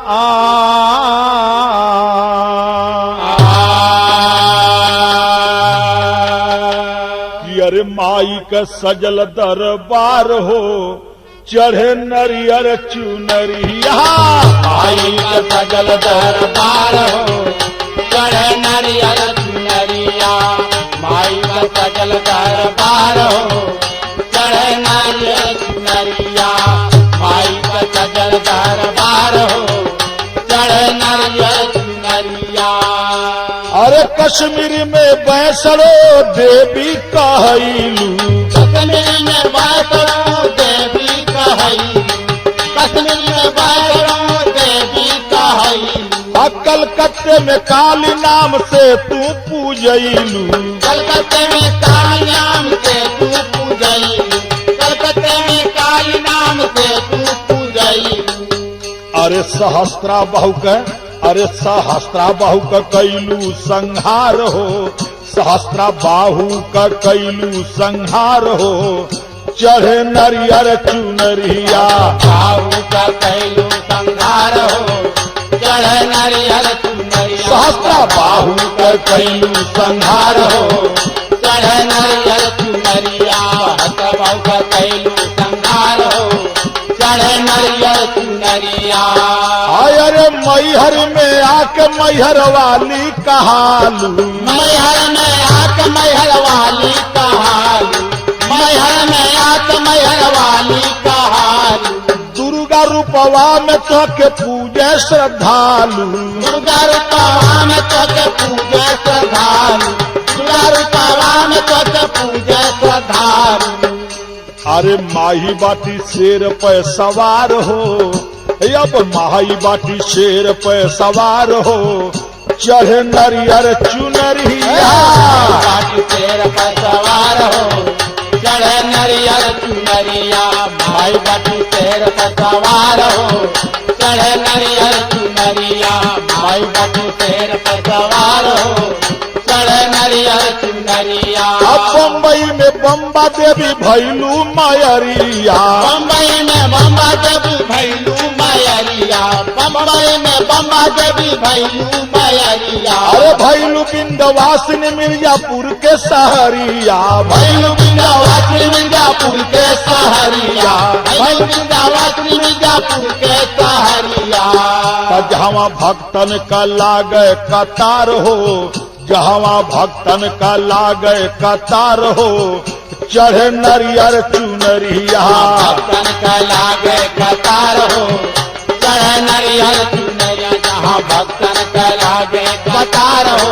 कि अरे माई का सजल दरबार हो, चढ़े नरियर चुनरिया। माई का सजल दरबार हो, चढ़े नरियर चुनरिया। माई का सजल दरबार हो, चढ़े नरियर चुनरिया। माई का सजल दरबार हो, चढ़े नरियर चुनरिया। अरे कश्मीर में बैसरो देवी कहलू, कश्मीर में बैसरो देवी कहलू। कश्मीर में बैसरो देवी कहलू। कलकत्ते में काली नाम से तू पूजलू। कलकत्ते में काली नाम से तू पूजलू। कलकत्ते में काली नाम से तू पूजलू। अरे सहस्त्रा बाहु का, अरे सहस्त्रा बाहु का कैलू संहार हो। सहस्त्रा बाहु का कैलू संहार हो, चढ़े नरियर चुनरिया। बाहु का कैलू संहार हो, चढ़े नरियर चुनरिया। सहस्त्रा बाहु का कैलू संहार हो, चढ़े नरियर चुनरिया। सहस्त्रा बाहु का कैलू संहार हो, चढ़े नरियर चुनरिया। अरे मैहर में आके मैहर वाली कहालू। मैहर में आके मैहर वाली कहालू। मैहर में आके मैहर वाली कहालू। दुर्गा रूपवा में तो के पूजे श्रद्धालु। दुर्गा रूपवा में तो के पूजे श्रद्धालु। दुर्गा रूपवा में तो के पूजे श्रद्धालु। अरे माही बाटी शेर पे सवार हो, अब माही बाटी शेर पे सवार हो, चढ़े नरियर चुनरिया। बाटी शेर पे सवार हो, चढ़े नरियर चुनरिया। माई बाटी शेर पे सवार हो, चढ़े नरियर चुनरिया। माई बाटी शेर पे सवार हो, चढ़े नरियर चुनरिया। अब बम्बई में बम्बा देवी भैलू मायरिया। बम्बई में बम्बा देवी भैलू मायरिया। बम्बई में बम्बा देवी भैलू मायरिया। अरे भैलू विंध्यवासिनी मिर्जापुर के सहरिया। भैलू विंध्यवासिनी मिर्जापुर के सहरिया। भैलू विंध्यवासिनी मिर्जापुर के सहरिया। जहाँ भक्तन का लागे कतार हो, जहाँ भक्तन का लागे कतार हो, चढ़े नरियर चुनरिया। भक्तन का लागे कतार हो, चढ़े नरियर चुनरिया। जहाँ भक्तन का लागे कतार हो,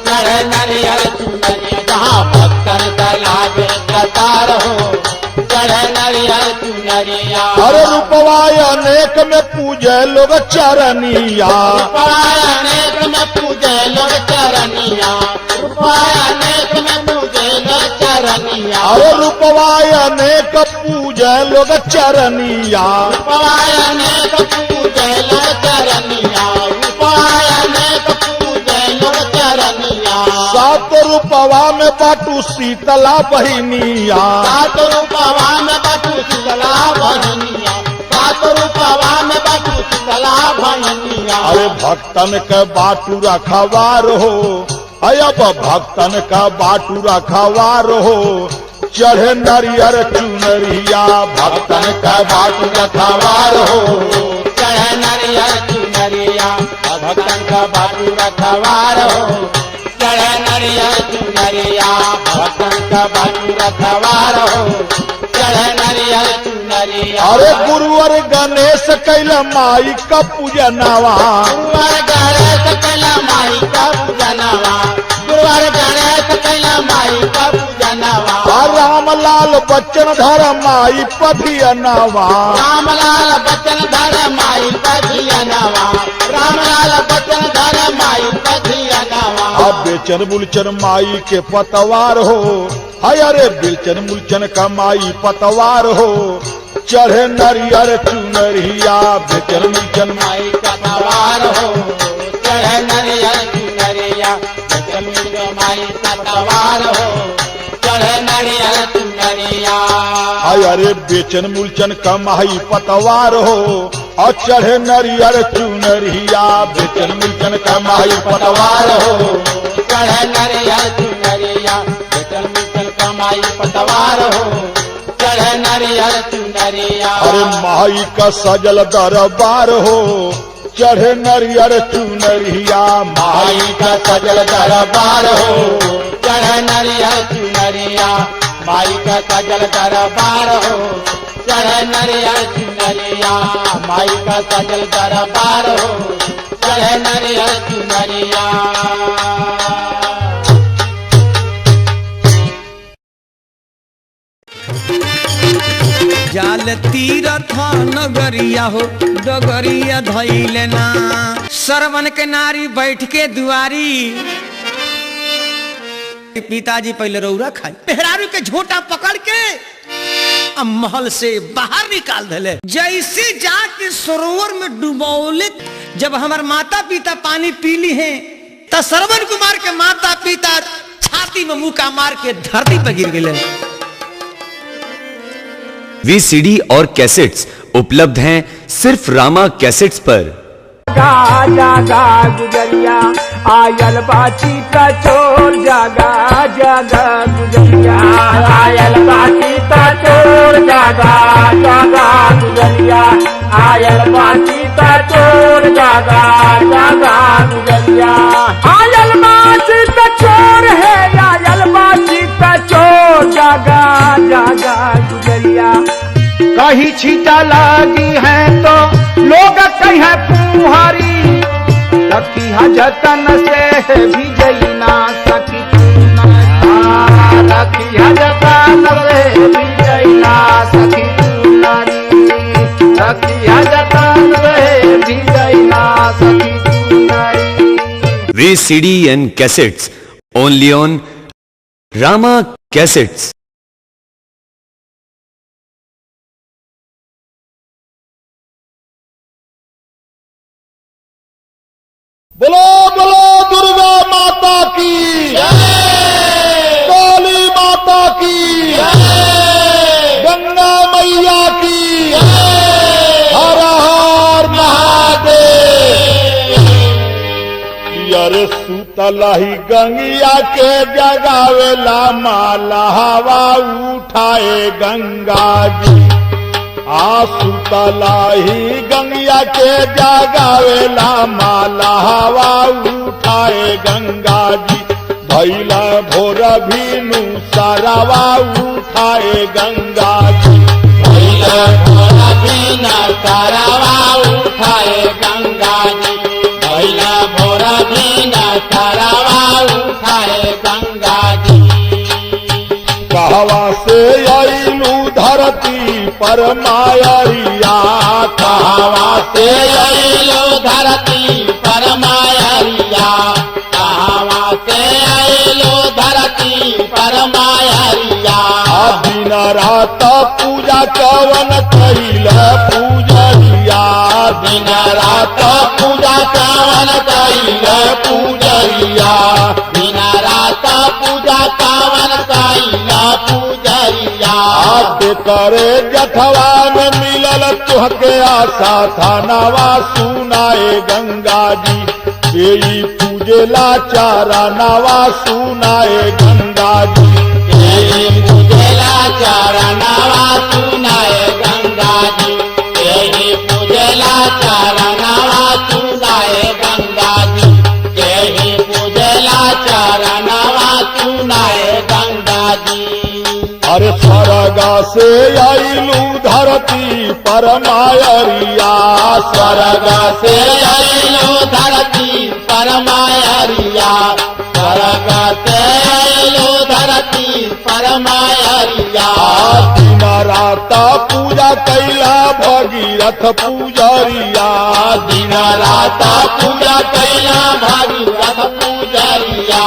चढ़े नरियर चुनरिया। जहाँ भक्तन का लागे कतार हो, चढ़े नरियर चुनरिया। अरे रूपवा अनेक में पूजे लोग चरनिया। रूपवा अनेक में पूजे लोग चरनिया। रूपवा अनेक में पूजे लोग चरनिया। अरे रूपवा अनेक पूजे लोग चरनिया। रूपवा अनेक पूजे लोग चरनिया। रूपवा अनेक पूजे लोग चरनिया। सात रूपवा में बाटू शीतला बहिनिया। सात रूपवा में बाटू शीतला बहिनिया। सात रूपवा में बाटू शीतला बहिनिया। अरे भक्तन के बाटू रखवार हो, अब भक्तन का बाटू रखवार हो, चढ़े नरियर चुनरिया। भक्तन का बाटू रखवार हो, चढ़े नरियर चुनरिया। भक्तन का बाटू रखवार हो, चढ़े नरियर चुनरिया। भक्तन का बाटू रखवार हो, चढ़े नरियर चुनरिया। अरे गुरुवर गणेश कैल माई का पूजनवा। गुरुवर गणेश कैला माई का पूजनवा। गुरुवर गणेश कैला माई का पूजनवा। रामलाल बच्चन धर माई पधियनवा। रामलाल बच्चन धर माई पधियनवा। रामलाल बच्चन धर माई पधियनवा। अब बेचन बुलचन माई के पतवार हो, अरे बेचन बुलचन का माई पतवार हो, चढ़े नरियर चुनरिया। बेचन बुलचन माई का पतवार हो, चढ़े नरियर चुनरिया। बेचन बुलचन माई का पतवार हो, चढ़े नरियर चुनरिया। अरे बेचन मूलचन कमाई पतवार हो और चढ़े नरियर चुनरिया बेचन मूलचन कमाई पतवार हो चढ़े नरिया चुनरिया बेचन मूलचन कमाई पतवार हो चढ़े नरिया चुनरिया अरे माई का सजल दरबार हो चढ़े नरियर चुनरिया माई का सजल दरबार हो चढ़े नरिया चुनरिया माई का सजल दरबार हो चढ़े नरिया चुनरिया माई का सजल दरबार हो चढ़े नरिया चुनरिया जाल तीरथ नगरिया हो डगरिया धैले ना सरवन के नारी बैठ के दुआरी पिताजी पहले रौरा खाई मेहरारू के झोटा पकड़ के अब महल से बाहर निकाल दिले जैसे जाके सरोवर में डुबौले जब हमार माता पिता पानी पी ली है तो श्रवण कुमार के माता पिता छाती में मुका मार के धरती पर गिर गए। वीसीडी और कैसेट्स उपलब्ध हैं सिर्फ रामा कैसेट्स पर। जागा जागा गुजरिया आयल बाची का चोर जागा जागा गुजरिया आयल बाची का चोर जागा जागा गुजरिया आयल बाची का चोर जागा जागा गुजरिया आयल बाची का चोर है आयल बाची का चोर जागा जागा गुजरिया कहीं छीटा लगी है तो लोग कहीं पुहारी रखी जतन से भी जई ना सकी रखी जतन से भी जई ना सकी रखी जतन से भी जई ना सकी। VCD and cassettes only on Rama cassettes. बोलो बोलो दुर्गा माता की काली माता की गंगा मैया की हर हर महादेव। अरे सुतलही गंगिया के जगावेला माला हवा उठाए गंगा जी सुतलाही गंगिया के जागावेला माला हवा उठाए गंगा जी भैला भोर भीनु सारावा उठाए गंगा जी भैला भोर भीना सारावा उठाए गंगा जी भैला भोर भीना सारावा उठाए गंगा जी। कहवा से आइलू धरती पर मायरिया कहवा से आइलो धरती पर मायरिया कहवा से आइलो धरती पर मायरिया दिन रात पूजा कवन कैल पूजरिया दिन रात पूजा कवन कैल पूजरिया दिन रात पूजा कवन कैल पूजरिया करे जठवा में मिलल तुहके आशा थानावा सुनाए गंगा जी यही पूजेला चारा नवा सुनाए गंगा जी यही पूजेला चारा नवा सुनाए गंगा जी यही पूजेला चारा नवा सुनाए गंगा जी यही पूजेला चारा नवा सुनाए गंगा जी। अरे स्वर्गा से आइलू धरती पर मायरिया स्वर्गा से आइलो धरती पर मायरिया स्वर्गा से आइलो धरती पर मायरिया दिन रात पूजा कैला भगीरथ पूजरिया दिन रात पूजा कैला भगीरथ पूजरिया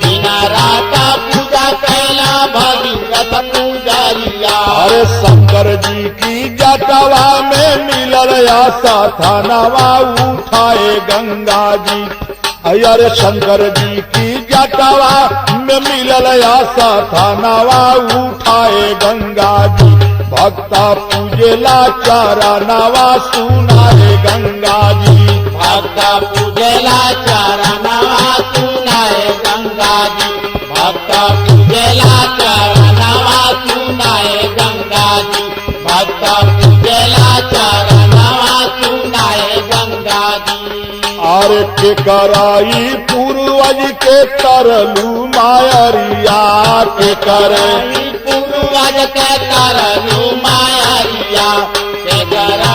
दिन रात पूजा कैला भगीरथ पूजरिया। अरे शंकर जी की जटवा में मिलल आशा थानावा उठाए गंगा जी अरे शंकर जी की जटावा में मिलल आशा था नवा उठाए गंगा जी भक्ता पूजेला चारा नवा सुनाए गंगा जी भक्ता पूजेला चारा नवा सुनाए गंगा जी भक्ता पूजेला चारा नवा सुनाए गंगा जी भक्ता पूजेला चारा नवा सुनाए गंगा जी आरे के कराई पूर्वज के तरलू मायरिया के करे पूर्वज के तरलू मायरिया के करा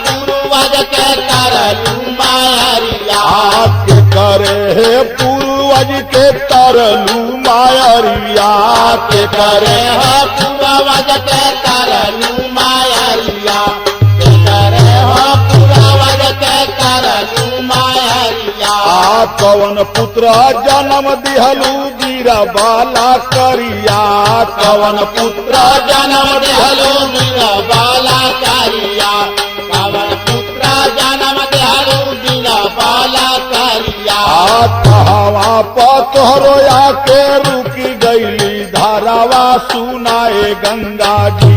पूर्वज के तरलू मायरिया के करे हे पूर्वज के तरलू मायरिया के करे हो पूर्वज के तरलू मायरिया के करे हो पूर्वज के तरलू मायरिया कवन पुत्र जन्म दिहलू बीरा बाला करिया कवन पुत्र जन्म देहलो बीरा बाला करिया कवन पुत्र जन्म देहलो बीरा बाला करिया कहावा पतोहरो आके रुकी गईली धारावा सुनाए गंगा जी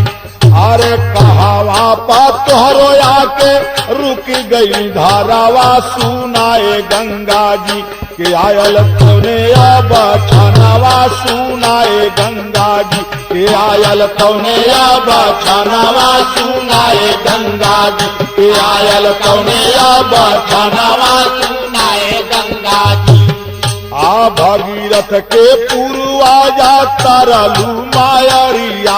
अरे कहावा पतोहरो आके रुकी गई धारावा सुनाए गंगा जी के आयल तोने अब छानावा सुनाए गंगा जी के आयल तोने अब छानावा सुनाए गंगा जी के आयल तोने अब छानावा सुनाए गंगा जी भगीरथ के पूर्वाजा तरलू मायरिया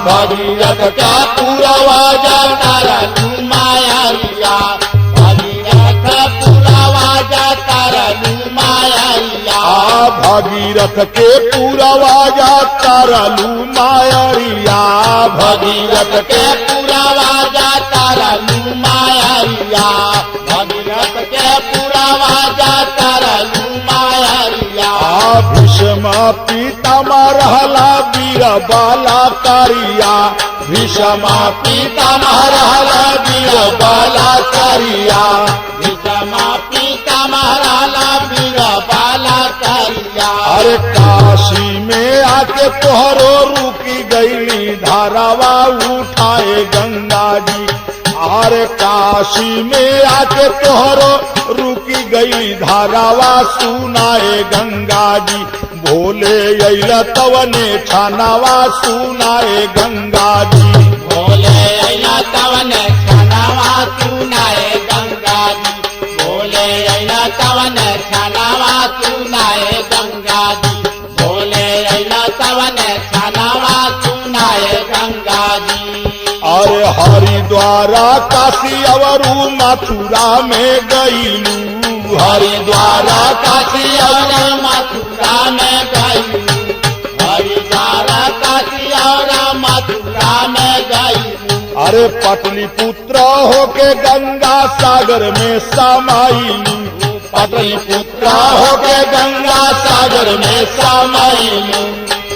भगीरथ का पूर्वाजा तरलू मायरिया भगीरथ पूर्वाजा तरलू मायरिया भगीरथ के पूर्वाजा तरलू मायरिया भगीरथ के पूर्वाजा तरलू मायरिया भगीरथ के पूर्वाजा तरलू मायरिया भीष्म पितामह रहला वीर बाला करिया भीष्म पितामह रहला वीर बाला करिया भीष्म पितामह रहला वीर बाला करिया अरे काशी में आके तोहरो रुकी गईली धारावा उठाए गंगा जी अरे काशी में आके तोहरो रुकी गई धारावा सुनाए गंगा जी भोले अइला तवने छानावा सुनाए गंगा जी भोले अइला तवने छानावा सुनाए गंगा जी भोले अइला तवने छानावा सुनाए गंगा जी भोले अइला तवने छानावा सुनाए गंगा जी अरे हरिद्वारा काशी अवरू मथुरा में गईलू हरिद्वारा काशी और मथुरा में गई हरिद्वारा काशी और मथुरा में गई अरे पटलिपुत्र होके गंगा सागर में समाईलू पटलिपुत्र होके गंगा सागर में समाईलू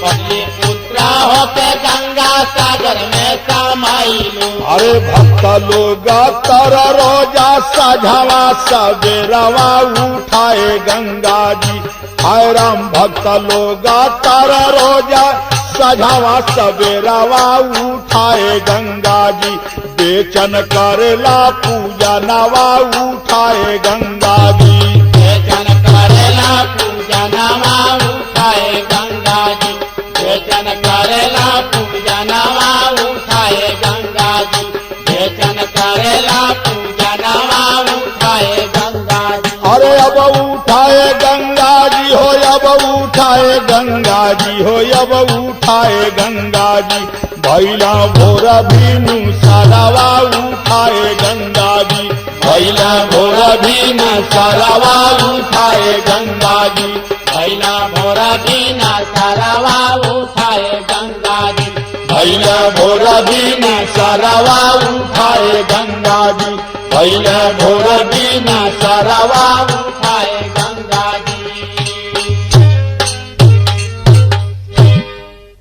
पटलिपुत्र होके गंगा सागर में समाईलू अरे भक्त लोग तर रोजा सझावा सवेरावा उठाए गंगा जी हाय राम भक्त लोग तर रोजा सझावा सवेरावा उठाए गंगा जी बेचन करेला पूजा नवा उठाए गंगा जी बेचन करेला पूजा नवा उठाए गंगा जी बेचन करेला पूजा नवा उठाए गंगा जी बेचन करेला पूजा नवा उठाए गंगा जी अरे अब उठाए गंगा जी हो अब उठाए गंगा जी हो अब उठाए गंगा जी भैला भोरा भीनु सारावा उठाए गंगा जी भैला भोरा भीनु सारावा उठाए गंगा जी भैला भोरा बिना सारावा उठाए गंगा जी भैला भोरा भीनु सारावा उठाए गंगा जी भैला भोरा भीनु सारावा